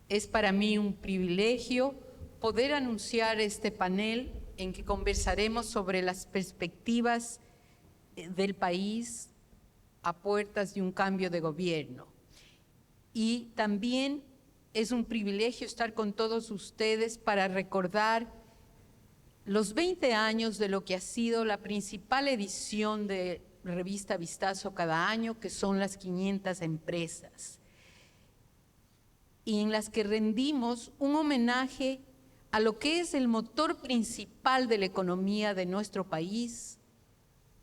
Es para mí un privilegio poder anunciar este panel en que conversaremos sobre las perspectivas del país a puertas de un cambio de gobierno. Y también es un privilegio estar con todos ustedes para recordar los 20 años de lo que ha sido la principal edición de Revista Vistazo cada año, que son las 500 empresas, y en las que rendimos un homenaje a lo que es el motor principal de la economía de nuestro país,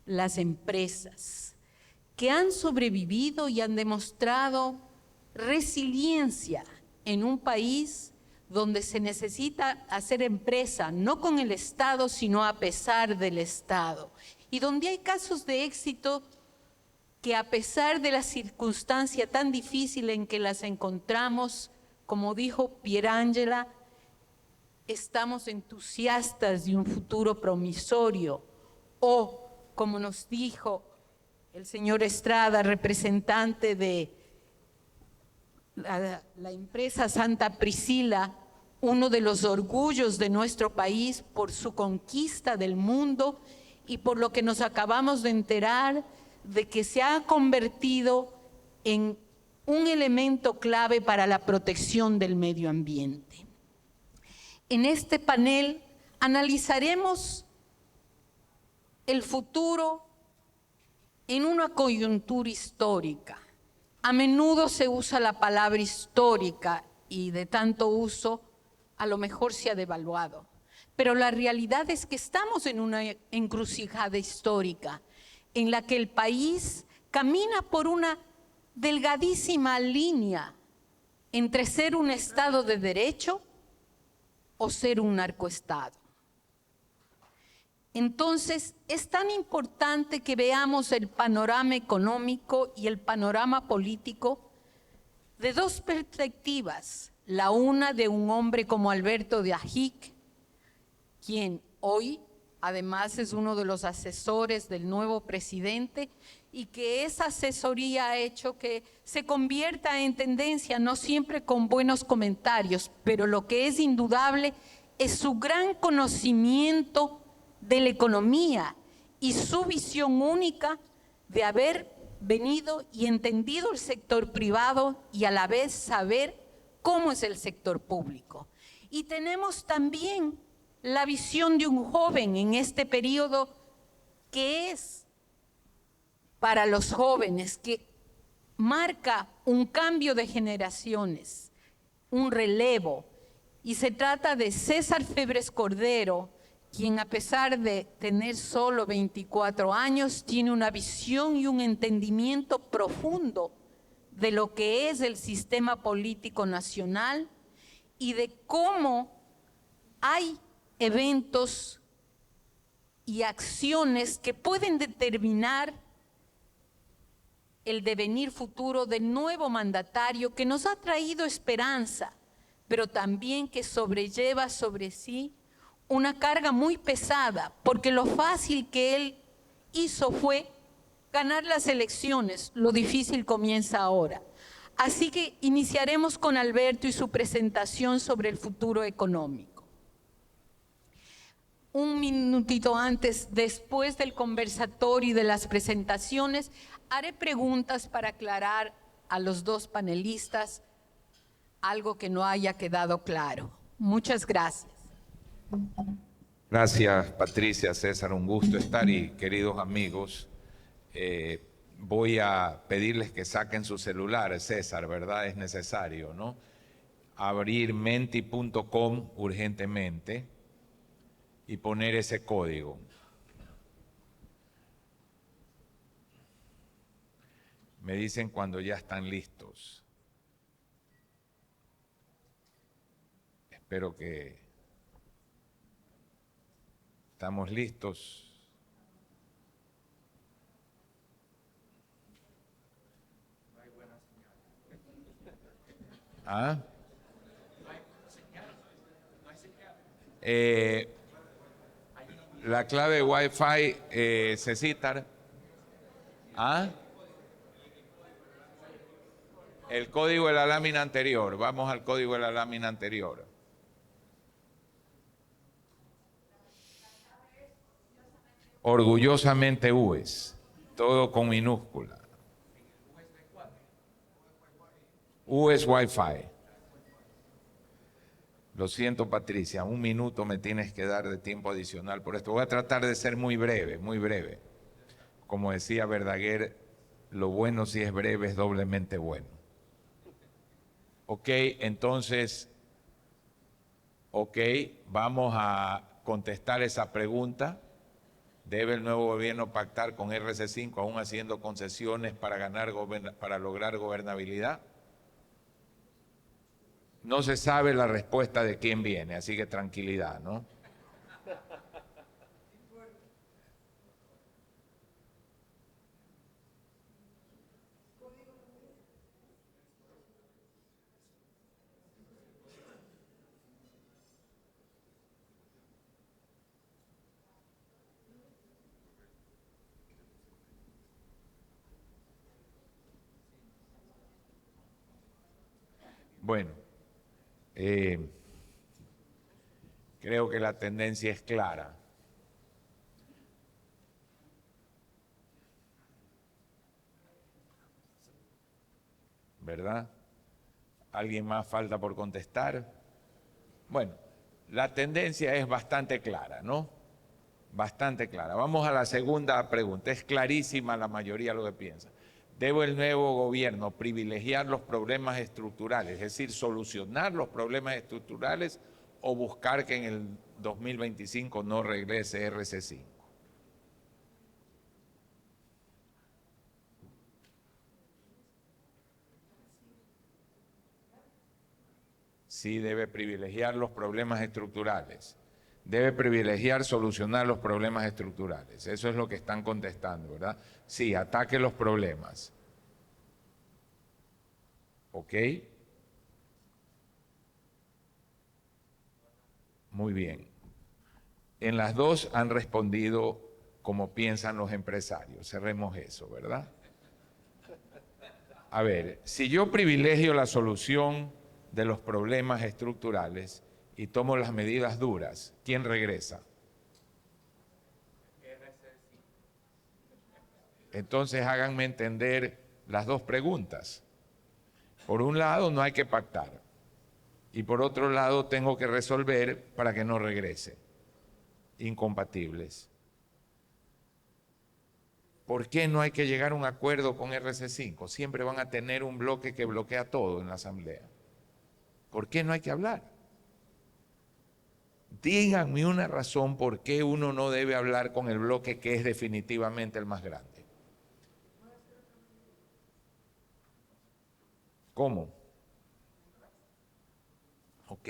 las empresas, que han sobrevivido y han demostrado resiliencia en un país donde se necesita hacer empresa, no con el Estado, sino a pesar del Estado, y donde hay casos de éxito que a pesar de la circunstancia tan difícil en que las encontramos, como dijo Pierangela, estamos entusiastas de un futuro promisorio, o como nos dijo el señor Estrada, representante de la empresa Santa Priscila, uno de los orgullos de nuestro país por su conquista del mundo y por lo que nos acabamos de enterar de que se ha convertido en un elemento clave para la protección del medio ambiente. En este panel analizaremos el futuro en una coyuntura histórica. A menudo se usa la palabra histórica y de tanto uso a lo mejor se ha devaluado. Pero la realidad es que estamos en una encrucijada histórica en la que el país camina por una delgadísima línea entre ser un Estado de Derecho o ser un narcoestado. Entonces, es tan importante que veamos el panorama económico y el panorama político de dos perspectivas. La una de un hombre como Alberto de Ajic, quien hoy además es uno de los asesores del nuevo presidente y que esa asesoría ha hecho que se convierta en tendencia, no siempre con buenos comentarios, pero lo que es indudable es su gran conocimiento de la economía y su visión única de haber venido y entendido el sector privado y a la vez saber cómo es el sector público. Y tenemos también la visión de un joven en este periodo que es para los jóvenes, que marca un cambio de generaciones, un relevo. Y se trata de César Febres Cordero, quien a pesar de tener solo 24 años, tiene una visión y un entendimiento profundo de lo que es el sistema político nacional y de cómo hay eventos y acciones que pueden determinar el devenir futuro del nuevo mandatario que nos ha traído esperanza, pero también que sobrelleva sobre sí una carga muy pesada, porque lo fácil que él hizo fue ganar las elecciones, lo difícil comienza ahora. Así que iniciaremos con Alberto y su presentación sobre el futuro económico. Un minutito antes, después del conversatorio y de las presentaciones, haré preguntas para aclarar a los dos panelistas algo que no haya quedado claro. Muchas gracias. Gracias, Patricia, César, un gusto estar y queridos amigos, voy a pedirles que saquen su celular, César, ¿verdad? Es necesario, ¿no? Abrir menti.com urgentemente y poner ese código. Me dicen cuando ya están listos. Espero que estamos listos. No hay buena señal. ¿Ah? No hay señal. La clave Wi-Fi, Cecitar. ¿Ah? El código de la lámina anterior. Vamos al código de la lámina anterior. Orgullosamente UES. Todo con minúscula. UES Wi-Fi. Lo siento, Patricia, 1 minuto me tienes que dar de tiempo adicional por esto. Voy a tratar de ser muy breve, muy breve. Como decía Verdaguer, lo bueno si es breve es doblemente bueno. Ok, entonces, vamos a contestar esa pregunta. ¿Debe el nuevo gobierno pactar con RC5 aún haciendo concesiones para lograr gobernabilidad? No se sabe la respuesta de quién viene, así que tranquilidad, ¿no? Bueno, creo que la tendencia es clara. ¿Verdad? ¿Alguien más falta por contestar? Bueno, la tendencia es bastante clara, ¿no? Bastante clara. Vamos a la segunda pregunta. Es clarísima la mayoría lo que piensa. ¿Debe el nuevo gobierno privilegiar los problemas estructurales, es decir, solucionar los problemas estructurales o buscar que en el 2025 no regrese RC5? Sí, debe privilegiar los problemas estructurales. Debe privilegiar solucionar los problemas estructurales. Eso es lo que están contestando, ¿verdad? Sí, ataque los problemas. ¿Ok? Muy bien. En las dos han respondido como piensan los empresarios. Cerremos eso, ¿verdad? A ver, si yo privilegio la solución de los problemas estructurales y tomo las medidas duras, ¿quién regresa? Entonces háganme entender las dos preguntas. Por un lado, no hay que pactar. Y por otro lado, tengo que resolver para que no regrese. Incompatibles. ¿Por qué no hay que llegar a un acuerdo con RC5? Siempre van a tener un bloque que bloquea todo en la Asamblea. ¿Por qué no hay que hablar? Díganme una razón por qué uno no debe hablar con el bloque que es definitivamente el más grande. ¿Cómo? Ok.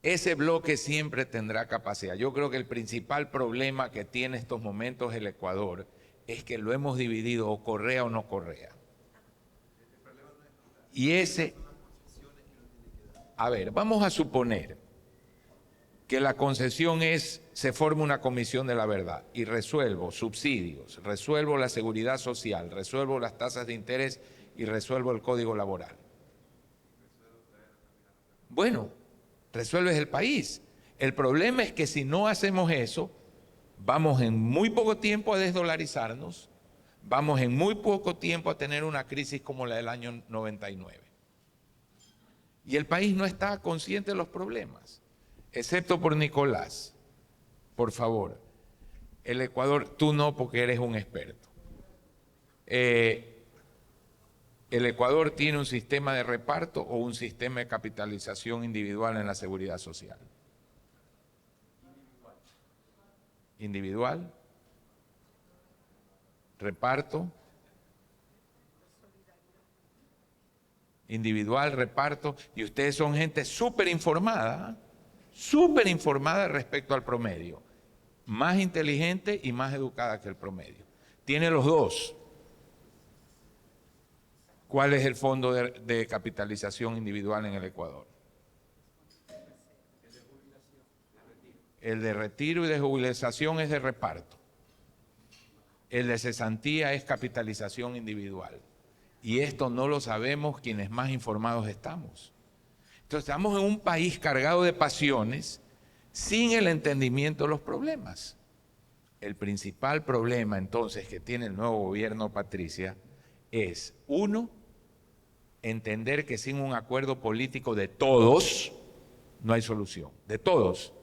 Ese bloque siempre tendrá capacidad. Yo creo que el principal problema que tiene en estos momentos el Ecuador es que lo hemos dividido o Correa o no Correa. Y ese... A ver, vamos a suponer que la concesión se forma una comisión de la verdad y resuelvo subsidios, resuelvo la seguridad social, resuelvo las tasas de interés y resuelvo el código laboral. Bueno, resuelves el país. El problema es que si no hacemos eso, vamos en muy poco tiempo a desdolarizarnos, vamos en muy poco tiempo a tener una crisis como la del año 99. Y el país no está consciente de los problemas, excepto por Nicolás. Por favor, el Ecuador, tú no porque eres un experto. ¿El Ecuador tiene un sistema de reparto o un sistema de capitalización individual en la seguridad social? Individual. Reparto. Individual, reparto. Y ustedes son gente súper informada respecto al promedio. Más inteligente y más educada que el promedio. Tiene los dos. ¿Cuál es el fondo de capitalización individual en el Ecuador? El de retiro y de jubilación es de reparto. El de cesantía es capitalización individual. Y esto no lo sabemos quienes más informados estamos. Entonces estamos en un país cargado de pasiones sin el entendimiento de los problemas. El principal problema entonces que tiene el nuevo gobierno, Patricia, es, uno, entender que sin un acuerdo político de todos no hay solución, de todos,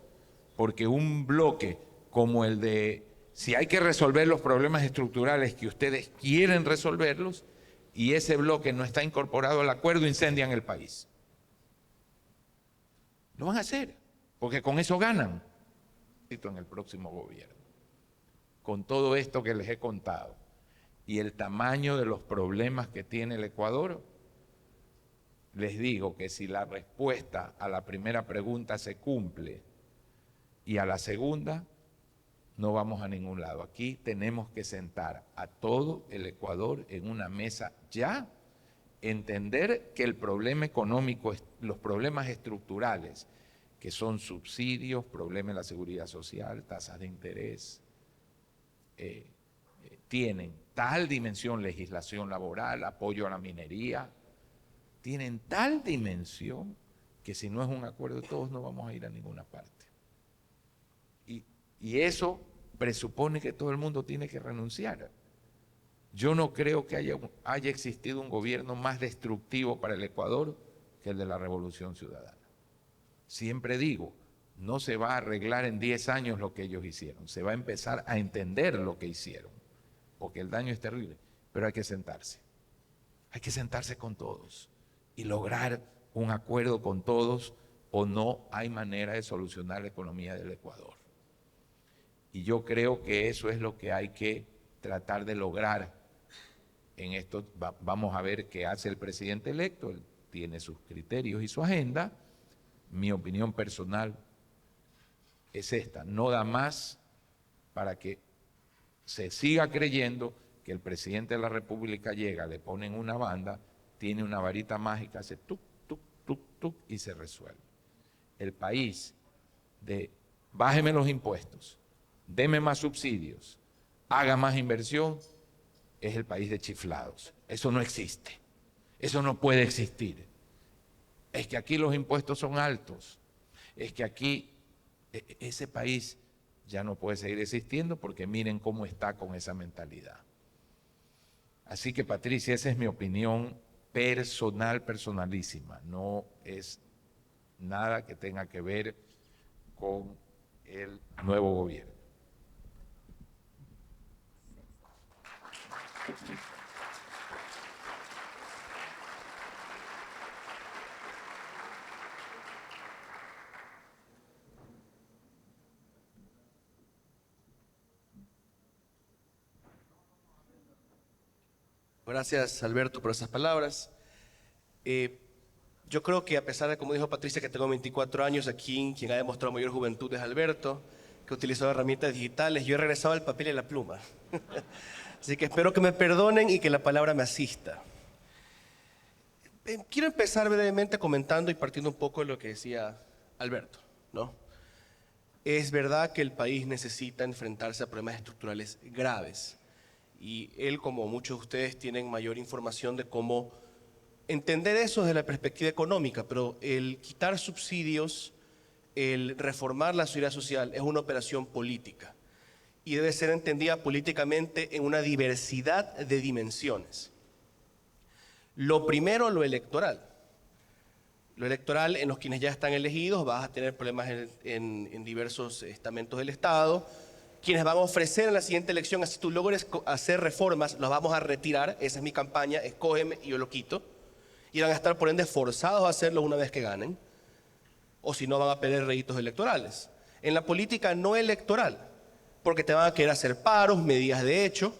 porque un bloque como el de, si hay que resolver los problemas estructurales que ustedes quieren resolverlos, y ese bloque no está incorporado al acuerdo, incendian el país. Lo van a hacer, porque con eso ganan en el próximo gobierno. Con todo esto que les he contado y el tamaño de los problemas que tiene el Ecuador, les digo que si la respuesta a la primera pregunta se cumple y a la segunda, no vamos a ningún lado. Aquí tenemos que sentar a todo el Ecuador en una mesa ya, entender que el problema económico, los problemas estructurales, que son subsidios, problemas de la seguridad social, tasas de interés, tienen tal dimensión, legislación laboral, apoyo a la minería, tienen tal dimensión que si no es un acuerdo de todos no vamos a ir a ninguna parte. Y eso presupone que todo el mundo tiene que renunciar. Yo no creo que haya existido un gobierno más destructivo para el Ecuador que el de la Revolución Ciudadana. Siempre digo, no se va a arreglar en 10 años lo que ellos hicieron, se va a empezar a entender lo que hicieron, porque el daño es terrible, pero hay que sentarse con todos y lograr un acuerdo con todos, o no hay manera de solucionar la economía del Ecuador. Y yo creo que eso es lo que hay que tratar de lograr en esto. Vamos a ver qué hace el presidente electo, él tiene sus criterios y su agenda. Mi opinión personal es esta, no da más para que se siga creyendo que el presidente de la República llega, le ponen una banda, tiene una varita mágica, hace tuc, tuc, tuc, tuc y se resuelve. El país de bájeme los impuestos, deme más subsidios, haga más inversión, es el país de chiflados. Eso no existe, eso no puede existir. Es que aquí los impuestos son altos, es que aquí ese país ya no puede seguir existiendo porque miren cómo está con esa mentalidad. Así que Patricia, esa es mi opinión personal, personalísima, no es nada que tenga que ver con el nuevo gobierno. Gracias, Alberto, por esas palabras. Yo creo que a pesar de, como dijo Patricia, que tengo 24 años, aquí quien ha demostrado mayor juventud es Alberto, que ha utilizado herramientas digitales. Yo he regresado al papel y a la pluma. Así que espero que me perdonen y que la palabra me asista. Quiero empezar brevemente comentando y partiendo un poco de lo que decía Alberto, ¿no? Es verdad que el país necesita enfrentarse a problemas estructurales graves. Y él, como muchos de ustedes, tienen mayor información de cómo entender eso desde la perspectiva económica, pero el quitar subsidios, el reformar la seguridad social es una operación política y debe ser entendida políticamente en una diversidad de dimensiones. Lo primero, lo electoral. Lo electoral, en los quienes ya están elegidos, vas a tener problemas en diversos estamentos del Estado. Quienes van a ofrecer en la siguiente elección, así tú logres hacer reformas, los vamos a retirar, esa es mi campaña, escógeme y yo lo quito. Y van a estar por ende forzados a hacerlo una vez que ganen, o si no van a perder réditos electorales. En la política no electoral, porque te van a querer hacer paros, medidas de hecho.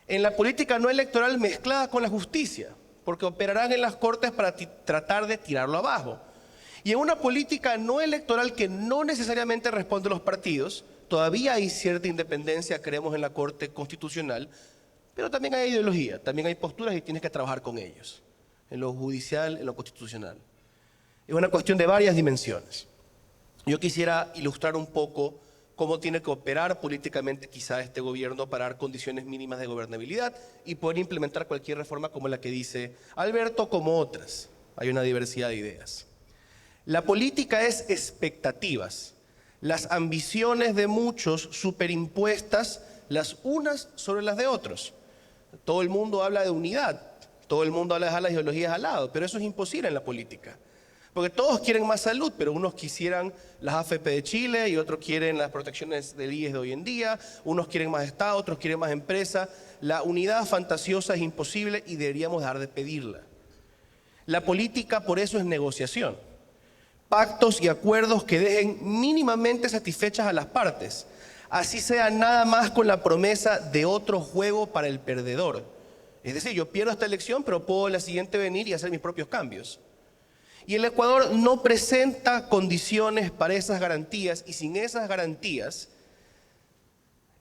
En la política no electoral mezclada con la justicia, porque operarán en las cortes para tratar de tirarlo abajo. Y en una política no electoral que no necesariamente responde a los partidos, todavía hay cierta independencia, creemos en la Corte Constitucional, pero también hay ideología, también hay posturas y tienes que trabajar con ellos, en lo judicial, en lo constitucional. Es una cuestión de varias dimensiones. Yo quisiera ilustrar un poco cómo tiene que operar políticamente quizá este gobierno para dar condiciones mínimas de gobernabilidad y poder implementar cualquier reforma como la que dice Alberto, como otras. Hay una diversidad de ideas. La política es expectativas, las ambiciones de muchos superimpuestas las unas sobre las de otros. Todo el mundo habla de unidad, todo el mundo habla de dejar las ideologías al lado, pero eso es imposible en la política. Porque todos quieren más salud, pero unos quisieran las AFP de Chile y otros quieren las protecciones del IES de hoy en día, unos quieren más Estado, otros quieren más empresa. La unidad fantasiosa es imposible y deberíamos dejar de pedirla. La política por eso es negociación. Pactos y acuerdos que dejen mínimamente satisfechas a las partes. Así sea nada más con la promesa de otro juego para el perdedor. Es decir, yo pierdo esta elección, pero puedo la siguiente venir y hacer mis propios cambios. Y el Ecuador no presenta condiciones para esas garantías, y sin esas garantías,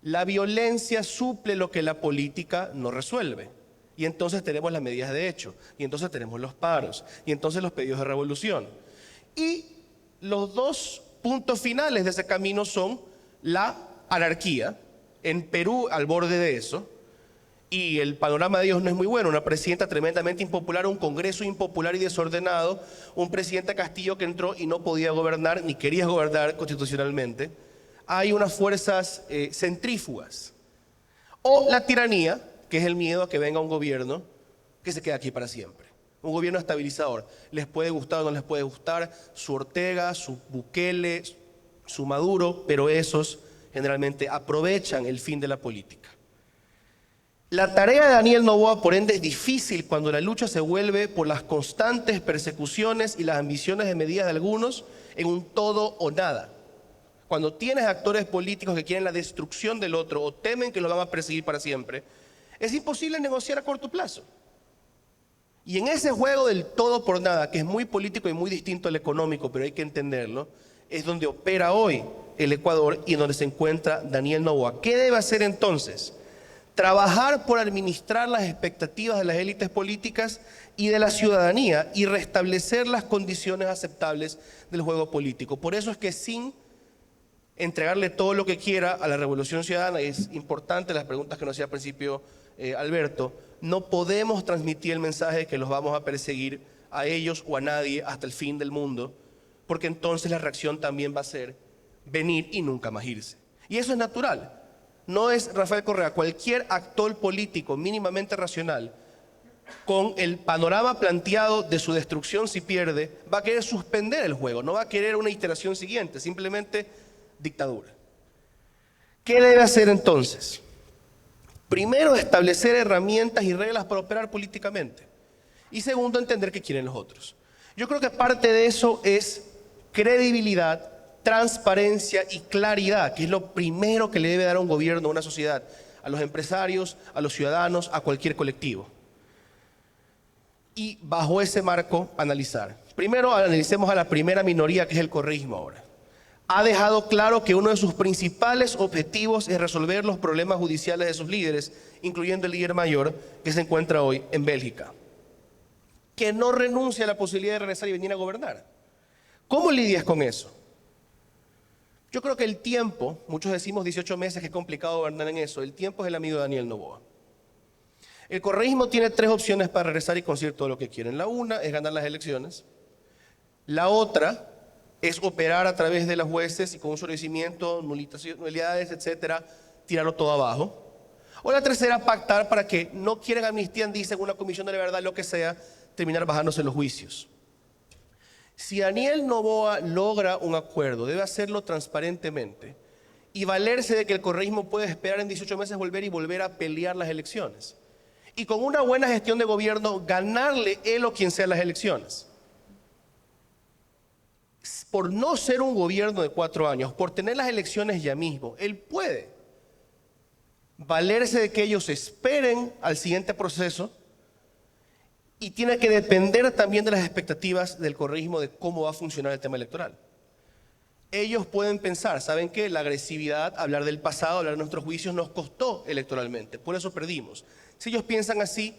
la violencia suple lo que la política no resuelve. Y entonces tenemos las medidas de hecho, y entonces tenemos los paros, y entonces los pedidos de revolución. Y los dos puntos finales de ese camino son la anarquía, en Perú al borde de eso, y el panorama de ellos no es muy bueno. Una presidenta tremendamente impopular, un Congreso impopular y desordenado, un presidente Castillo que entró y no podía gobernar, ni quería gobernar constitucionalmente. Hay unas fuerzas centrífugas. O la tiranía, que es el miedo a que venga un gobierno que se quede aquí para siempre. Un gobierno estabilizador. Les puede gustar o no les puede gustar su Ortega, su Bukele, su Maduro, pero esos generalmente aprovechan el fin de la política. La tarea de Daniel Noboa, por ende, es difícil cuando la lucha se vuelve por las constantes persecuciones y las ambiciones de medidas de algunos en un todo o nada. Cuando tienes actores políticos que quieren la destrucción del otro o temen que lo van a perseguir para siempre, es imposible negociar a corto plazo. Y en ese juego del todo por nada, que es muy político y muy distinto al económico, pero hay que entenderlo, es donde opera hoy el Ecuador y donde se encuentra Daniel Noboa. ¿Qué debe hacer entonces? Trabajar por administrar las expectativas de las élites políticas y de la ciudadanía y restablecer las condiciones aceptables del juego político. Por eso es que sin entregarle todo lo que quiera a la revolución ciudadana, y es importante las preguntas que nos hacía al principio Alberto, no podemos transmitir el mensaje de que los vamos a perseguir a ellos o a nadie hasta el fin del mundo, porque entonces la reacción también va a ser venir y nunca más irse. Y eso es natural. No es Rafael Correa, cualquier actor político mínimamente racional, con el panorama planteado de su destrucción si pierde, va a querer suspender el juego, no va a querer una iteración siguiente, simplemente dictadura. ¿Qué debe hacer entonces? Primero, establecer herramientas y reglas para operar políticamente. Y segundo, entender qué quieren los otros. Yo creo que parte de eso es credibilidad, transparencia y claridad, que es lo primero que le debe dar a un gobierno, a una sociedad, a los empresarios, a los ciudadanos, a cualquier colectivo. Y bajo ese marco, analizar. Primero, analicemos a la primera minoría, que es el correísmo ahora. Ha dejado claro que uno de sus principales objetivos es resolver los problemas judiciales de sus líderes, incluyendo el líder mayor, que se encuentra hoy en Bélgica. Que no renuncia a la posibilidad de regresar y venir a gobernar. ¿Cómo lidias con eso? Yo creo que el tiempo, muchos decimos 18 meses, que es complicado gobernar en eso, el tiempo es el amigo de Daniel Noboa. El correísmo tiene tres opciones para regresar y conseguir todo lo que quieren. La una es ganar las elecciones. La otra es operar a través de los jueces y con un solicitamiento, nulidades, etcétera, tirarlo todo abajo. O la tercera, pactar para que no quieren amnistía, dicen una comisión de la verdad, lo que sea, terminar bajándose los juicios. Si Daniel Noboa logra un acuerdo, debe hacerlo transparentemente y valerse de que el correísmo puede esperar en 18 meses volver a pelear las elecciones. Y con una buena gestión de gobierno, ganarle él o quien sea las elecciones. Por no ser un gobierno de 4 años, por tener las elecciones ya mismo, él puede valerse de que ellos esperen al siguiente proceso. Y tiene que depender también de las expectativas del correísmo de cómo va a funcionar el tema electoral. Ellos pueden pensar, ¿saben qué? La agresividad, hablar del pasado, hablar de nuestros juicios nos costó electoralmente, por eso perdimos. Si ellos piensan así,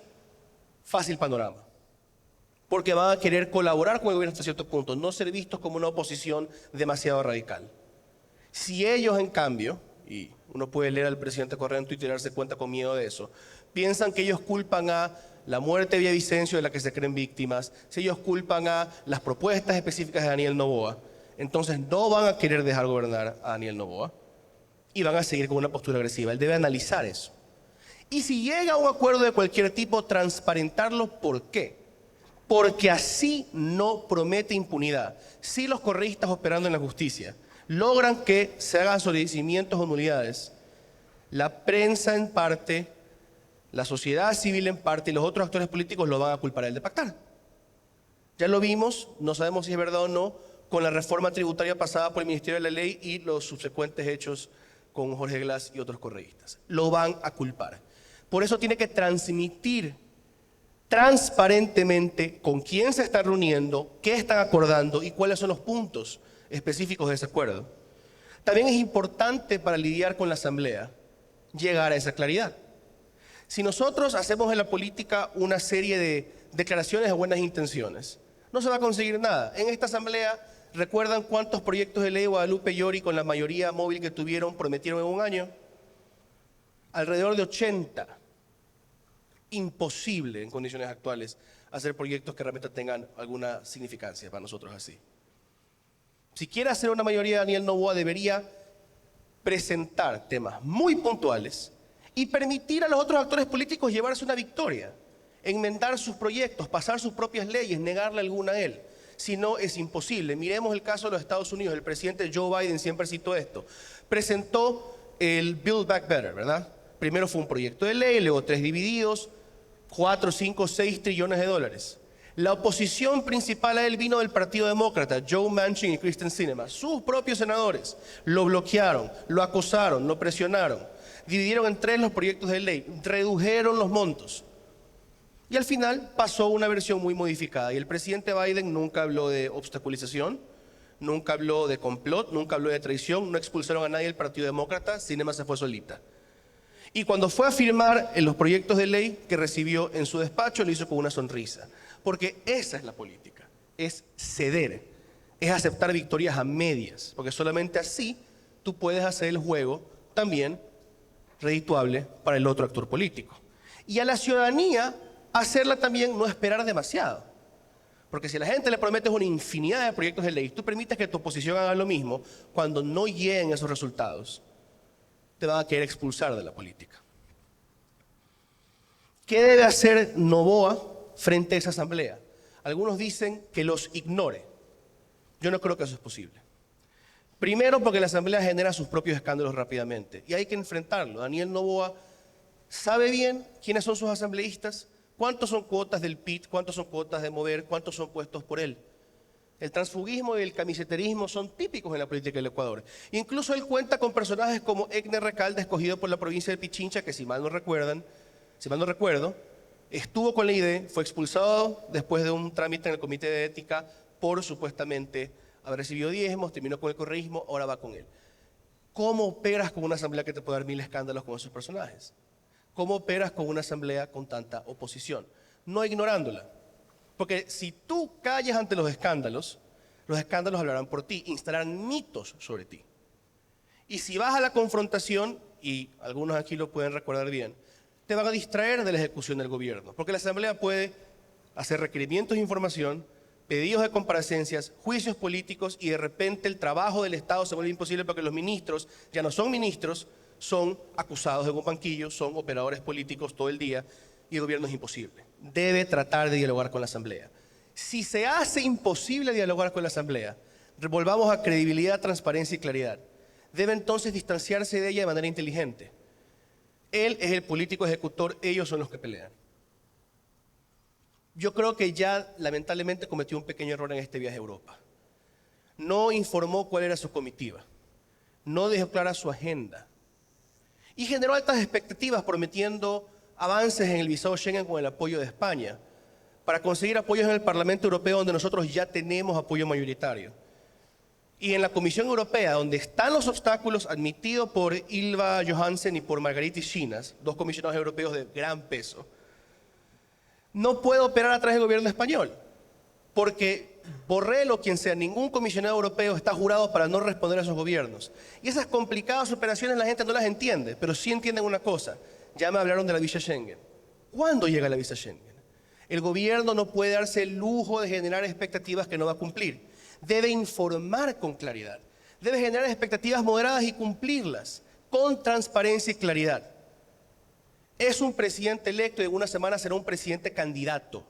fácil panorama. Porque van a querer colaborar con el gobierno hasta cierto punto, no ser vistos como una oposición demasiado radical. Si ellos, en cambio, y uno puede leer al presidente Correa en Twitter y darse cuenta con miedo de eso, piensan que ellos culpan a la muerte de Villavicencio de la que se creen víctimas, si ellos culpan a las propuestas específicas de Daniel Noboa, entonces no van a querer dejar gobernar a Daniel Noboa y van a seguir con una postura agresiva. Él debe analizar eso. Y si llega a un acuerdo de cualquier tipo, transparentarlo. ¿Por qué? Porque así no promete impunidad. Si los correístas operando en la justicia logran que se hagan solicitamientos o nulidades, la prensa en parte, la sociedad civil en parte y los otros actores políticos lo van a culpar a él de pactar. Ya lo vimos, no sabemos si es verdad o no, con la reforma tributaria pasada por el Ministerio de la Ley y los subsecuentes hechos con Jorge Glass y otros correístas. Lo van a culpar. Por eso tiene que transmitir transparentemente con quién se está reuniendo, qué están acordando y cuáles son los puntos específicos de ese acuerdo. También es importante para lidiar con la Asamblea llegar a esa claridad. Si nosotros hacemos en la política una serie de declaraciones de buenas intenciones, no se va a conseguir nada. En esta Asamblea, ¿recuerdan cuántos proyectos de ley Guadalupe Llori con la mayoría móvil que tuvieron prometieron en un año? Alrededor de 80. Imposible en condiciones actuales hacer proyectos que realmente tengan alguna significancia para nosotros así. Si quiere hacer una mayoría, Daniel Noboa debería presentar temas muy puntuales y permitir a los otros actores políticos llevarse una victoria, enmendar sus proyectos, pasar sus propias leyes, negarle alguna a él. Si no, es imposible. Miremos el caso de los Estados Unidos. El presidente Joe Biden siempre citó esto. Presentó el Build Back Better, ¿verdad? Primero fue un proyecto de ley, luego 3 divididos, 4, 5, 6 trillones de dólares. La oposición principal a él vino del Partido Demócrata, Joe Manchin y Kristen Sinema. Sus propios senadores lo bloquearon, lo acosaron, lo presionaron. Dividieron en 3 los proyectos de ley, redujeron los montos. Y al final pasó una versión muy modificada. Y el presidente Biden nunca habló de obstaculización, nunca habló de complot, nunca habló de traición, no expulsaron a nadie del Partido Demócrata, Sinema se fue solita. Y cuando fue a firmar en los proyectos de ley que recibió en su despacho, lo hizo con una sonrisa. Porque esa es la política, es ceder, es aceptar victorias a medias, porque solamente así tú puedes hacer el juego también redituable para el otro actor político. Y a la ciudadanía hacerla también no esperar demasiado. Porque si a la gente le prometes una infinidad de proyectos de ley, tú permites que tu oposición haga lo mismo, cuando no lleguen esos resultados, te van a querer expulsar de la política. ¿Qué debe hacer Noboa frente a esa asamblea? Algunos dicen que los ignore. Yo no creo que eso es posible. Primero, porque la asamblea genera sus propios escándalos rápidamente y hay que enfrentarlo. Daniel Noboa sabe bien quiénes son sus asambleístas, cuántos son cuotas del PIT, cuántos son cuotas de Mover, cuántos son puestos por él. El transfugismo y el camiseterismo son típicos en la política del Ecuador. Incluso él cuenta con personajes como Egner Recalde, escogido por la provincia de Pichincha, que si mal no recuerdo, estuvo con la ID, fue expulsado después de un trámite en el Comité de Ética por supuestamente haber recibido diezmos, terminó con el correísmo, ahora va con él. ¿Cómo operas con una asamblea que te puede dar 1000 escándalos con esos personajes? ¿Cómo operas con una asamblea con tanta oposición? No ignorándola. Porque si tú callas ante los escándalos hablarán por ti, instalarán mitos sobre ti. Y si vas a la confrontación, y algunos aquí lo pueden recordar bien, te van a distraer de la ejecución del gobierno. Porque la asamblea puede hacer requerimientos de información, pedidos de comparecencias, juicios políticos, y de repente el trabajo del Estado se vuelve imposible porque los ministros ya no son ministros, son acusados en un banquillo, son operadores políticos todo el día, y el gobierno es imposible. Debe tratar de dialogar con la asamblea. Si se hace imposible dialogar con la asamblea, volvamos a credibilidad, transparencia y claridad. Debe entonces distanciarse de ella de manera inteligente. Él es el político ejecutor, ellos son los que pelean. Yo creo que ya lamentablemente cometió un pequeño error en este viaje a Europa. No informó cuál era su comitiva, no dejó clara su agenda y generó altas expectativas prometiendo avances en el visado Schengen con el apoyo de España para conseguir apoyos en el Parlamento Europeo, donde nosotros ya tenemos apoyo mayoritario. Y en la Comisión Europea, donde están los obstáculos admitidos por Ylva Johansen y por Margaritis Schinas, 2 comisionados europeos de gran peso, no puede operar a través del gobierno español. Porque Borrell o quien sea, ningún comisionado europeo está jurado para no responder a esos gobiernos. Y esas complicadas operaciones la gente no las entiende, pero sí entienden una cosa. Ya me hablaron de la visa Schengen. ¿Cuándo llega la visa Schengen? El gobierno no puede darse el lujo de generar expectativas que no va a cumplir. Debe informar con claridad. Debe generar expectativas moderadas y cumplirlas con transparencia y claridad. Es un presidente electo y en una semana será un presidente candidato.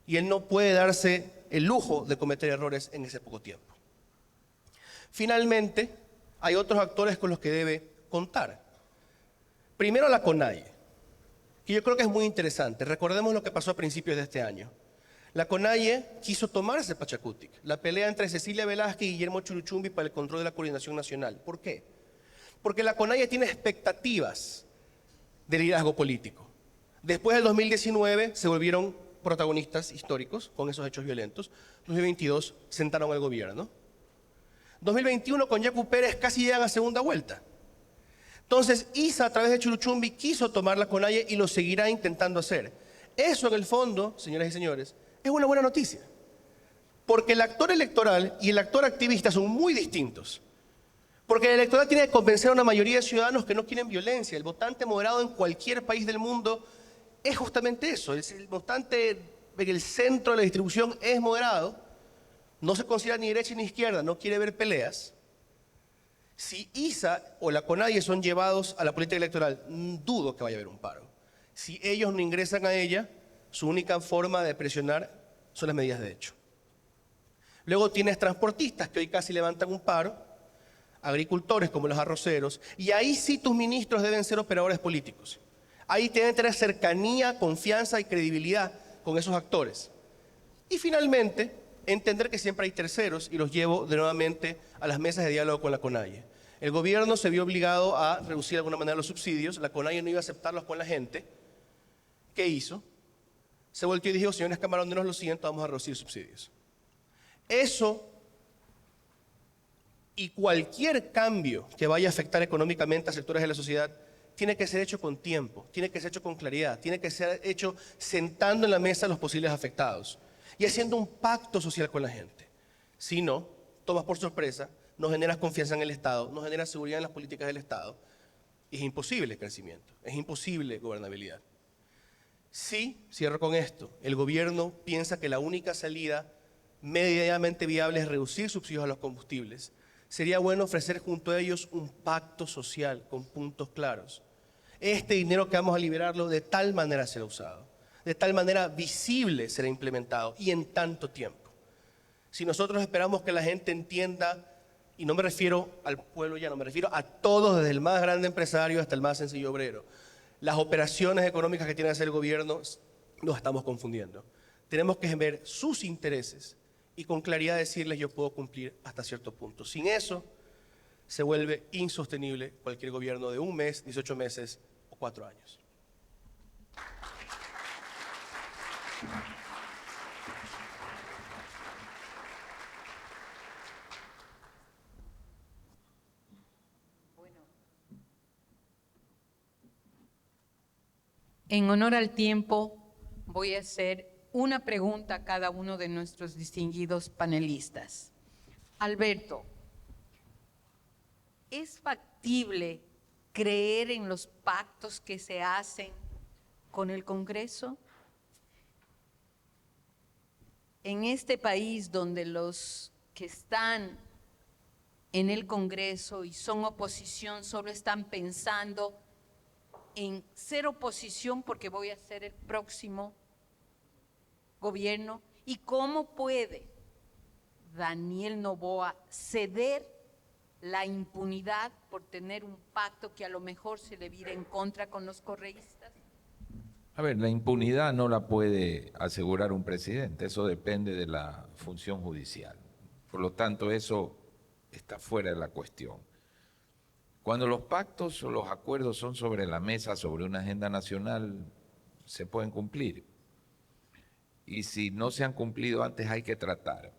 Y él no puede darse el lujo de cometer errores en ese poco tiempo. Finalmente, hay otros actores con los que debe contar. Primero, la CONAIE, que yo creo que es muy interesante. Recordemos lo que pasó a principios de este año. La CONAIE quiso tomarse Pachacutic, la pelea entre Cecilia Velázquez y Guillermo Churuchumbi para el control de la coordinación nacional. ¿Por qué? Porque la CONAIE tiene expectativas de liderazgo político. Después del 2019 se volvieron protagonistas históricos con esos hechos violentos. 2022 sentaron al gobierno. 2021 con Yacu Pérez casi llegan a segunda vuelta. Entonces ISA a través de Churuchumbi quiso tomar la CONAIE y lo seguirá intentando hacer. Eso en el fondo, señoras y señores, es una buena noticia. Porque el actor electoral y el actor activista son muy distintos. Porque el electoral tiene que convencer a una mayoría de ciudadanos que no quieren violencia. El votante moderado en cualquier país del mundo es justamente eso. El votante en el centro de la distribución es moderado, no se considera ni derecha ni izquierda, no quiere ver peleas. Si ISA o la CONAIE son llevados a la política electoral, dudo que vaya a haber un paro. Si ellos no ingresan a ella, su única forma de presionar son las medidas de hecho. Luego tienes transportistas que hoy casi levantan un paro, agricultores como los arroceros, y ahí sí tus ministros deben ser operadores políticos. Ahí deben tener cercanía, confianza y credibilidad con esos actores. Y finalmente, entender que siempre hay terceros y los llevo de nuevamente a las mesas de diálogo con la CONAIE. El gobierno se vio obligado a reducir de alguna manera los subsidios, la CONAIE no iba a aceptarlos con la gente. ¿Qué hizo? Se volteó y dijo, señores camaroneros, lo siento, vamos a reducir subsidios. Eso y cualquier cambio que vaya a afectar económicamente a sectores de la sociedad tiene que ser hecho con tiempo, tiene que ser hecho con claridad, tiene que ser hecho sentando en la mesa a los posibles afectados y haciendo un pacto social con la gente. Si no, tomas por sorpresa, no generas confianza en el Estado, no generas seguridad en las políticas del Estado, y es imposible el crecimiento, es imposible gobernabilidad. Sí, cierro con esto, el gobierno piensa que la única salida medianamente viable es reducir subsidios a los combustibles. Sería bueno ofrecer junto a ellos un pacto social con puntos claros. Este dinero que vamos a liberarlo de tal manera será usado, de tal manera visible será implementado y en tanto tiempo. Si nosotros esperamos que la gente entienda, y no me refiero al pueblo llano, me refiero a todos, desde el más grande empresario hasta el más sencillo obrero, las operaciones económicas que tiene que hacer el gobierno, nos estamos confundiendo. Tenemos que ver sus intereses y con claridad decirles yo puedo cumplir hasta cierto punto. Sin eso, se vuelve insostenible cualquier gobierno de un mes, 18 meses o 4 años. En honor al tiempo, voy a hacer una pregunta a cada uno de nuestros distinguidos panelistas. Alberto, ¿es factible creer en los pactos que se hacen con el Congreso? En este país donde los que están en el Congreso y son oposición solo están pensando en ser oposición porque voy a ser el próximo gobierno, y cómo puede Daniel Noboa ceder la impunidad por tener un pacto que a lo mejor se le vira en contra con los correístas. A ver, la impunidad no la puede asegurar un presidente, eso depende de la función judicial. Por lo tanto, eso está fuera de la cuestión. Cuando los pactos o los acuerdos son sobre la mesa, sobre una agenda nacional, se pueden cumplir. Y si no se han cumplido antes, hay que tratar.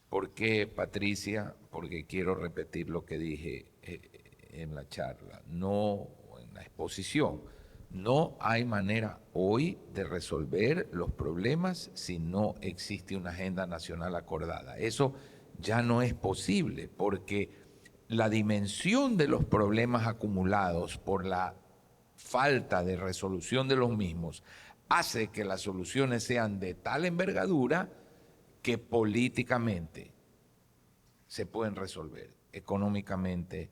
¿Por qué, Patricia? Porque quiero repetir lo que dije en la charla, no en la exposición. No hay manera hoy de resolver los problemas si no existe una agenda nacional acordada. Eso ya no es posible porque la dimensión de los problemas acumulados por la falta de resolución de los mismos hace que las soluciones sean de tal envergadura que políticamente se pueden resolver, económicamente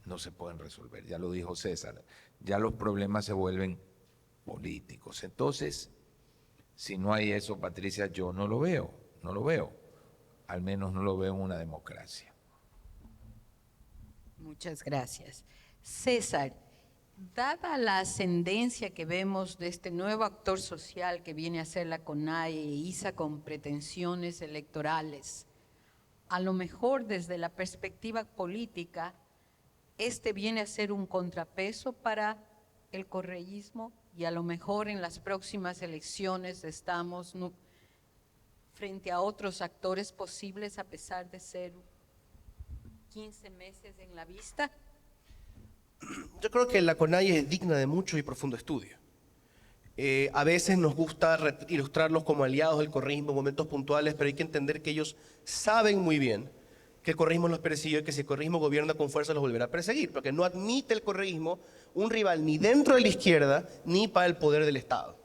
no se pueden resolver. Ya lo dijo César, ya los problemas se vuelven políticos. Entonces, si no hay eso, Patricia, yo no lo veo, al menos no lo veo en una democracia. Muchas gracias. César, dada la ascendencia que vemos de este nuevo actor social que viene a ser la CONAIE e ISA con pretensiones electorales, a lo mejor desde la perspectiva política, este viene a ser un contrapeso para el correísmo y a lo mejor en las próximas elecciones estamos frente a otros actores posibles a pesar de ser 15 meses en la vista. Yo creo que la CONAIE es digna de mucho y profundo estudio. A veces nos gusta ilustrarlos como aliados del correísmo en momentos puntuales, pero hay que entender que ellos saben muy bien que el correísmo los persiguió y que si el correísmo gobierna con fuerza los volverá a perseguir, porque no admite el correísmo un rival ni dentro de la izquierda ni para el poder del Estado.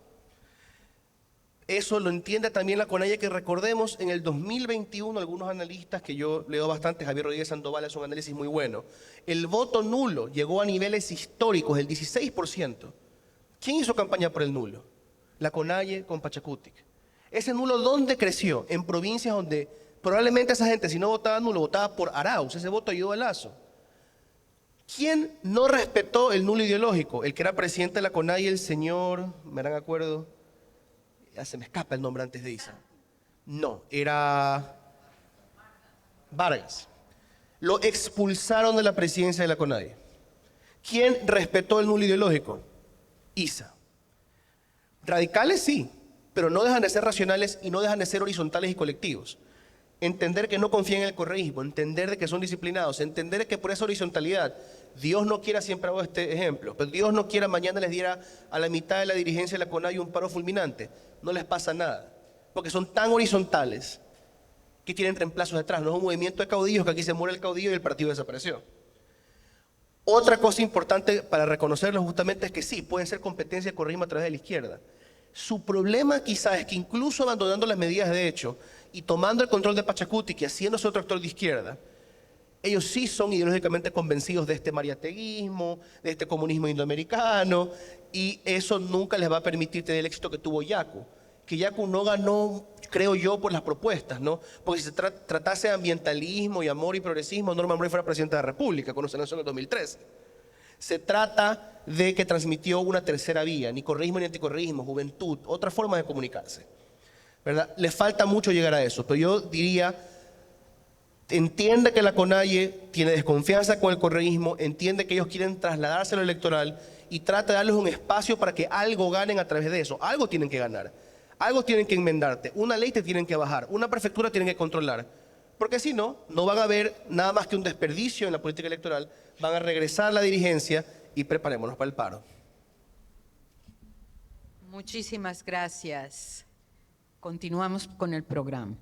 Eso lo entiende también la CONAIE, que recordemos en el 2021, algunos analistas que yo leo bastante, Javier Rodríguez Sandoval hace un análisis muy bueno, el voto nulo llegó a niveles históricos, el 16%. ¿Quién hizo campaña por el nulo? La CONAIE con Pachacutic. ¿Ese nulo dónde creció? En provincias donde probablemente esa gente, si no votaba nulo, votaba por Arauz. Ese voto ayudó a Lazo. ¿Quién no respetó el nulo ideológico? El que era presidente de la CONAIE, el señor, me harán acuerdo, ya se me escapa el nombre antes de Isa. No, era Vargas. Lo expulsaron de la presidencia de la CONAIE. ¿Quién respetó el nulo ideológico? Isa. Radicales sí, pero no dejan de ser racionales y no dejan de ser horizontales y colectivos. Entender que no confían en el correísmo, entender de que son disciplinados, entender que por esa horizontalidad, Dios no quiera, siempre hago este ejemplo, pero Dios no quiera mañana les diera a la mitad de la dirigencia de la CONAIE un paro fulminante, no les pasa nada, porque son tan horizontales que tienen reemplazos detrás, no es un movimiento de caudillos que aquí se muere el caudillo y el partido desapareció. Otra cosa importante para reconocerlo justamente es que sí, pueden ser competencia de correísmo a través de la izquierda. Su problema quizás es que incluso abandonando las medidas de hecho y tomando el control de Pachacutic y haciéndose otro actor de izquierda, ellos sí son ideológicamente convencidos de este mariateguismo, de este comunismo indoamericano, y eso nunca les va a permitir tener el éxito que tuvo Yacu. Que Yacu no ganó, creo yo, por las propuestas, ¿no? Porque si se tratase de ambientalismo y amor y progresismo, Norman Brown fuera presidente de la República cuando se lanzó en el 2013. Se trata de que transmitió una tercera vía, ni correísmo ni anticorreísmo, juventud, otra forma de comunicarse, ¿verdad? Le falta mucho llegar a eso, pero yo diría, entiende que la CONAIE tiene desconfianza con el correísmo, entiende que ellos quieren trasladarse a lo electoral y trata de darles un espacio para que algo ganen a través de eso. Algo tienen que ganar, algo tienen que enmendarte, una ley te tienen que bajar, una prefectura tienen que controlar, porque si no, no van a haber nada más que un desperdicio en la política electoral, van a regresar a la dirigencia y preparémonos para el paro. Muchísimas gracias. Continuamos con el programa.